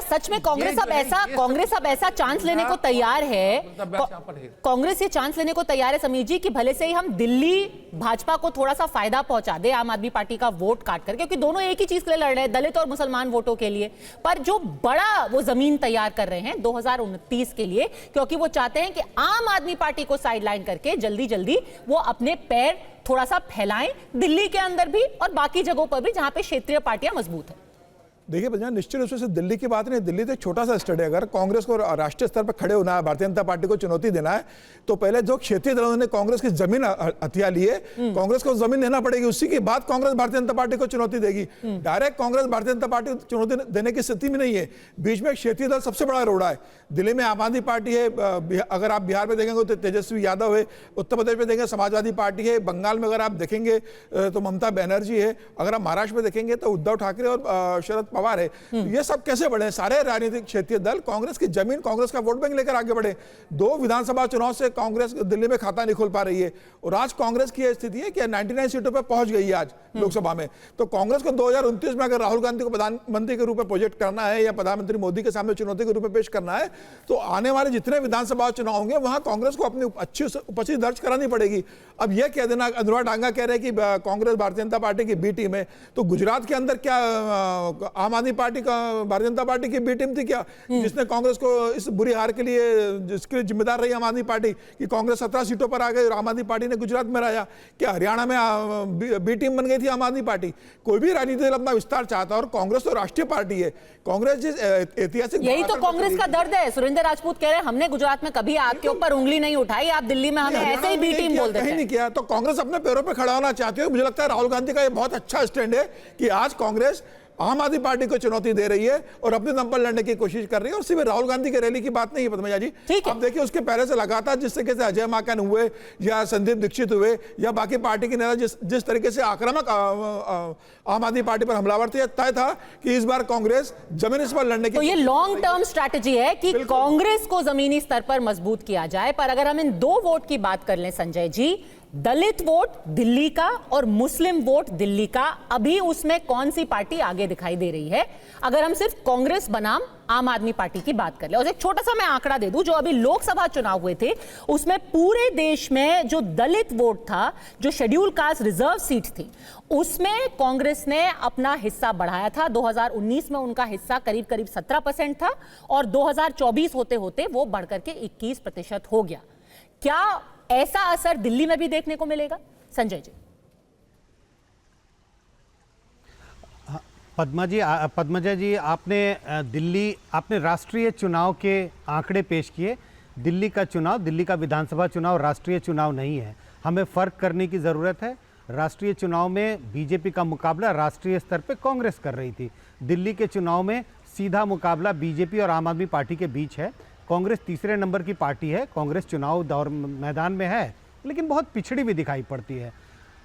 सच में कांग्रेस अब ऐसा चांस लेने को तैयार है, कांग्रेस ये चांस लेने को तैयार है समीर जी कि भले से ही हम दिल्ली भाजपा को थोड़ा सा फायदा पहुंचा दे आम आदमी पार्टी का वोट काट कर, क्योंकि दोनों एक ही चीज के लिए लड़ रहे हैं, दलित और मुसलमान वोटों के लिए, पर जो बड़ा वो जमीन तैयार कर रहे हैं 2029 के लिए, क्योंकि वो चाहते हैं कि आम आदमी पार्टी को साइडलाइन करके जल्दी जल्दी वो अपने पैर थोड़ा सा फैलाएं दिल्ली के अंदर भी और बाकी जगहों पर भी जहां पे क्षेत्रीय पार्टियां मजबूत हैं। देखिए भैया, निश्चित रूप से दिल्ली की बात नहीं, दिल्ली तो एक छोटा सा स्टेट है। अगर कांग्रेस को राष्ट्रीय स्तर पर खड़े होना है, भारतीय जनता पार्टी को चुनौती देना है, तो पहले जो क्षेत्रीय दलों ने कांग्रेस की जमीन हथिया ली है, कांग्रेस को जमीन लेना पड़ेगी, उसी के बाद कांग्रेस भारतीय जनता पार्टी को चुनौती देगी। डायरेक्ट कांग्रेस भारतीय जनता पार्टी को चुनौती देने की स्थिति में नहीं है। बीच में क्षेत्रीय दल सबसे बड़ा रोड़ा है। दिल्ली में आम आदमी पार्टी है, अगर आप बिहार में देखेंगे तो तेजस्वी यादव है, उत्तर प्रदेश में देखेंगे समाजवादी पार्टी है, बंगाल में अगर आप देखेंगे तो ममता बनर्जी है, अगर आप महाराष्ट्र में देखेंगे तो उद्धव ठाकरे और शरद पवार है। ये सब कैसे बढ़े? सारे राजनीतिक क्षेत्रीय दल कांग्रेस की जमीन, कांग्रेस का वोट बैंक लेकर आगे बढ़े। 2 विधानसभा चुनाव से कांग्रेस दिल्ली में खाता नहीं खोल पा रही है और आज कांग्रेस की यह स्थिति है कि 99 सीटों पर पहुंच गई है आज लोकसभा में। तो कांग्रेस को 2029 में अगर राहुल गांधी को प्रधानमंत्री के रूप में प्रोजेक्ट करना है या प्रधानमंत्री मोदी के सामने चुनौती के रूप में पेश करना है, तो आने वाले जितने विधानसभा चुनाव होंगे वहां कांग्रेस को अपनी अच्छी उपस्थिति दर्ज करानी पड़ेगी। अब यह कह देना, अनुराग डांगा कह रहे हैं कि कांग्रेस भारतीय जनता पार्टी की बी टीम है, तो गुजरात के अंदर क्या आम आदमी पार्टी भारतीय जनता पार्टी की बी टीम थी क्या, जिसने कांग्रेस को इस बुरी हार के लिए, जिसके लिए जिम्मेदार रही आम आदमी पार्टी कि कांग्रेस 17 सीटों पर आ गई और आम आदमी पार्टी ने गुजरात में रहा? क्या हरियाणा में बी टीम बन गई थी आम आदमी पार्टी? कोई भी राजनीतिक दल अपना विस्तार चाहता है और कांग्रेस तो राष्ट्रीय पार्टी है। कांग्रेस जिस ऐतिहासिक, यही तो कांग्रेस का दर्द है। सुरेंद्र राजपूत कह रहे हैं हमने गुजरात में कभी आपके ऊपर उंगली नहीं उठाई, आप दिल्ली में हमें ऐसे ही बी टीम बोल देते हैं। नहीं किया। तो कांग्रेस अपने पैरों पर खड़ा होना चाहती है। मुझे लगता है राहुल गांधी का ये बहुत अच्छा स्टैंड है कि आज कांग्रेस आम आदमी पार्टी को चुनौती दे रही है और अपने दम पर लड़ने की कोशिश कर रही है। और सिर्फ राहुल गांधी की रैली की बात नहीं है पद्मजा जी, आप देखिए उसके पहले से लगातार जिस तरीके से अजय माकन हुए या संदीप दीक्षित हुए या बाकी पार्टी के नेता जिस तरीके से आक्रामक आम आदमी पार्टी पर हमलावर थे, तय था कि इस बार कांग्रेस जमीनी स्तर पर लड़ने की। तो ये लॉन्ग टर्म स्ट्रैटेजी है कि कांग्रेस को जमीनी स्तर पर मजबूत किया जाए। पर अगर हम इन 2 वोट की बात कर लें संजय जी, दलित वोट दिल्ली का और मुस्लिम वोट दिल्ली का, अभी उसमें कौन सी पार्टी आगे दिखाई दे रही है? अगर हम सिर्फ कांग्रेस बनाम आम आदमी पार्टी की बात कर ले, और एक छोटा सा मैं आंकड़ा दे दूं, जो अभी लोकसभा चुनाव हुए थे उसमें पूरे देश में जो दलित वोट था, जो शेड्यूल कास्ट रिजर्व सीट थी, उसमें कांग्रेस ने अपना हिस्सा बढ़ाया था। 2019 में उनका हिस्सा करीब करीब 17% था और 2024 होते होते वो बढ़कर के 21% हो गया। क्या ऐसा असर दिल्ली में भी देखने को मिलेगा संजय जी? पद्मजा जी, आपने राष्ट्रीय चुनाव के आंकड़े पेश किए। दिल्ली का चुनाव, दिल्ली का विधानसभा चुनाव राष्ट्रीय चुनाव नहीं है। हमें फर्क करने की ज़रूरत है। राष्ट्रीय चुनाव में बीजेपी का मुकाबला राष्ट्रीय स्तर पे कांग्रेस कर रही थी। दिल्ली के चुनाव में सीधा मुकाबला बीजेपी और आम आदमी पार्टी के बीच है। कांग्रेस तीसरे नंबर की पार्टी है। कांग्रेस चुनाव दौर मैदान में है, लेकिन बहुत पिछड़ी भी दिखाई पड़ती है।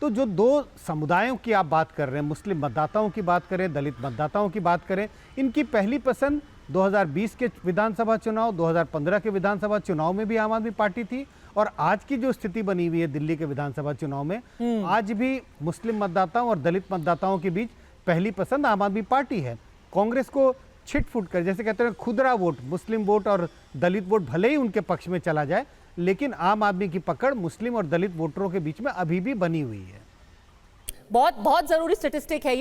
तो जो 2 समुदायों की आप बात कर रहे हैं, मुस्लिम मतदाताओं की बात करें, दलित मतदाताओं की बात करें, इनकी पहली पसंद 2020 के विधानसभा चुनाव, 2015 के विधानसभा चुनाव में भी आम आदमी पार्टी थी और आज की जो स्थिति बनी हुई है दिल्ली के विधानसभा चुनाव में, आज भी मुस्लिम मतदाताओं और दलित मतदाताओं के बीच पहली पसंद आम आदमी पार्टी है। कांग्रेस को छिट-फुट कर, जैसे कहते हैं खुदरा वोट, मुस्लिम वोट और दलित वोट भले ही उनके पक्ष में चला जाए, लेकिन आम आदमी की पकड़ मुस्लिम और दलित वोटरों के बीच में अभी भी बनी हुई है। बहुत बहुत जरूरी स्टैटिस्टिक है ये।